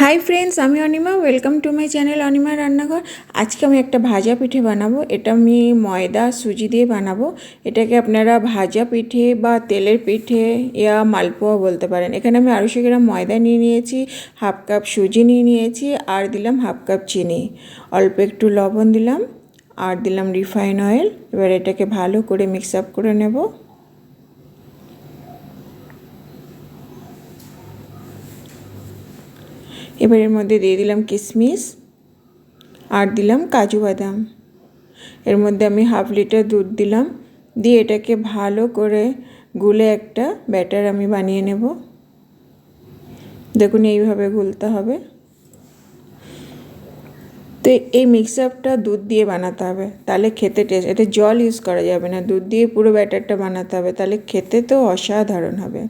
Hi friends, আমি Anima. Welcome to my channel Anima রান্নাঘর। আজকে আমি একটা ভাজা পিঠে বানাবো। এটা আমি ময়দা সুজি দিয়ে বানাবো। এটাকে আপনারা ভাজা পিঠে বা তেলের পিঠে ইয়া মালপোয়া বলতে পারেন। এখানে আমি 250 গ্রাম ময়দা নিয়ে নিয়েছি, হাফ কাপ সুজি নিয়ে নিয়েছি, আর দিলাম হাফ কাপ চিনি, অল্প একটু লবণ দিলাম, আর দিলাম রিফাইন অয়েল। এবার এটাকে ভালো করে মিক্স আপ করে নেব। এবার এর মধ্যে দিয়ে দিলাম কিশমিশ আর দিলাম কাজু বাদাম। এর মধ্যে আমি হাফ লিটার দুধ দিলাম, দিয়ে এটাকে ভালো করে গুলে একটা ব্যাটার আমি বানিয়ে নেব। দেখুন এইভাবে গুলতে হবে। তো এই মিক্স আপটা দুধ দিয়ে বানাতে হবে, তাহলে খেতে টেস্ট। এতে জল ইউজ করা যাবে না, দুধ দিয়ে পুরো ব্যাটারটা বানাতে হবে, তাহলে খেতে তো অসাধারণ হবে।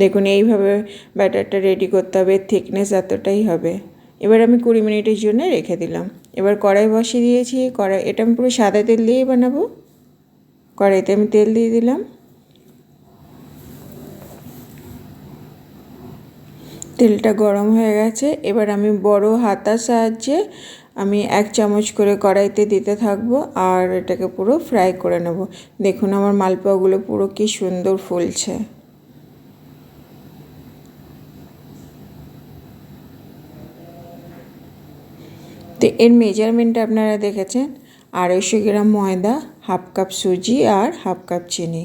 দেখুন এইভাবে ব্যাটারটা রেডি করতে হবে, থিকনেস এতটাই হবে। এবার আমি 20 মিনিটের জন্য রেখে দিলাম। এবার কড়াই বসিয়ে দিয়েছি। এটা আমি পুরো সাদা তেল দিয়েই বানাবো। কড়াইতে আমি তেল দিয়ে দিলাম। তেলটা গরম হয়ে গেছে। এবার আমি বড় হাতার সাহায্যে আমি 1 চামচ করে কড়াইতে দিতে থাকবো, আর এটাকে পুরো ফ্রাই করে নেব। দেখুন আমার মালপোয়াগুলো পুরো কি সুন্দর ফুলছে। তো এর মেজারমেন্টটা আপনারা দেখেছেন, 250 গ্রাম ময়দা, হাফ কাপ সুজি আর হাফ কাপ চিনি।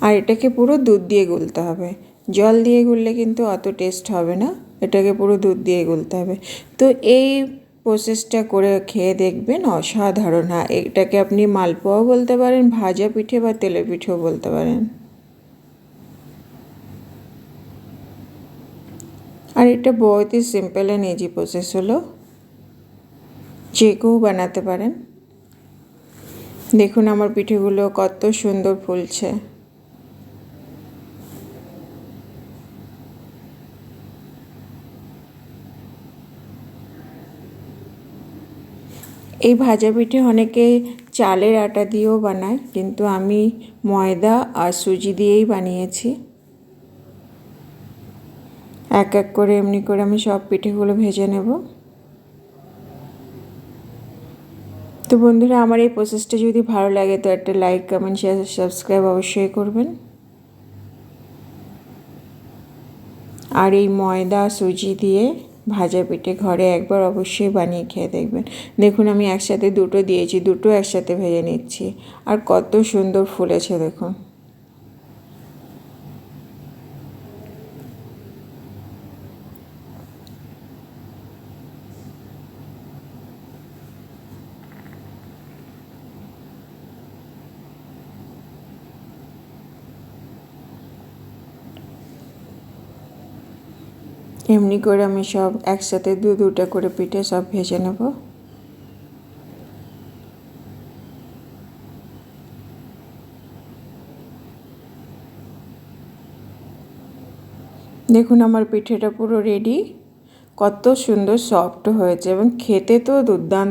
আর এটাকে পুরো দুধ দিয়ে গুলতে হবে, জল দিয়ে গুললে কিন্তু অত টেস্ট হবে না। এটাকে পুরো দুধ দিয়ে গুলতে হবে। তো এই প্রসেসটা করে খেয়ে দেখবেন, অসাধারণ হয়। এটাকে আপনি মালপোয়াও বলতে পারেন, ভাজা পিঠে বা তেলের পিঠেও বলতে পারেন। আর এটা बहुत ही সিম্পল অ্যান্ড ইজি প্রসেস হলো, যে কেউ বানাতে পারেন। দেখুন আমার পিঠেগুলো কত সুন্দর ফুলছে। এই ভাজা পিঠে অনেকে চালের আটা দিয়েও বানায়, কিন্তু আমি ময়দা আর সুজি দিয়েই বানিয়েছি। এক এক করে এমনি করে আমি সব পিঠেগুলো ভেজে নেব। তো বন্ধুরা, আমার এই প্রসেসটা যদি ভালো লাগে তো একটা লাইক, কমেন্ট, শেয়ার, সাবস্ক্রাইব অবশ্যই করবেন। আর এই ময়দা সুজি দিয়ে ভাজা পিঠে ঘরে একবার অবশ্যই বানিয়ে খেয়ে দেখবেন। দেখুন আমি একসাথে দুটো দিয়েছি, দুটো একসাথে ভেজে নিচ্ছি, আর কত সুন্দর ফুলেছে দেখুন। এমনি করে আমি সব একসাথে দুটো করে পিঠে সব ভেজে নেব। দেখুন আমার পিঠেটা পুরো রেডি, কত সুন্দর সফট হয়েছে এবং খেতে তো দুর্দান্ত।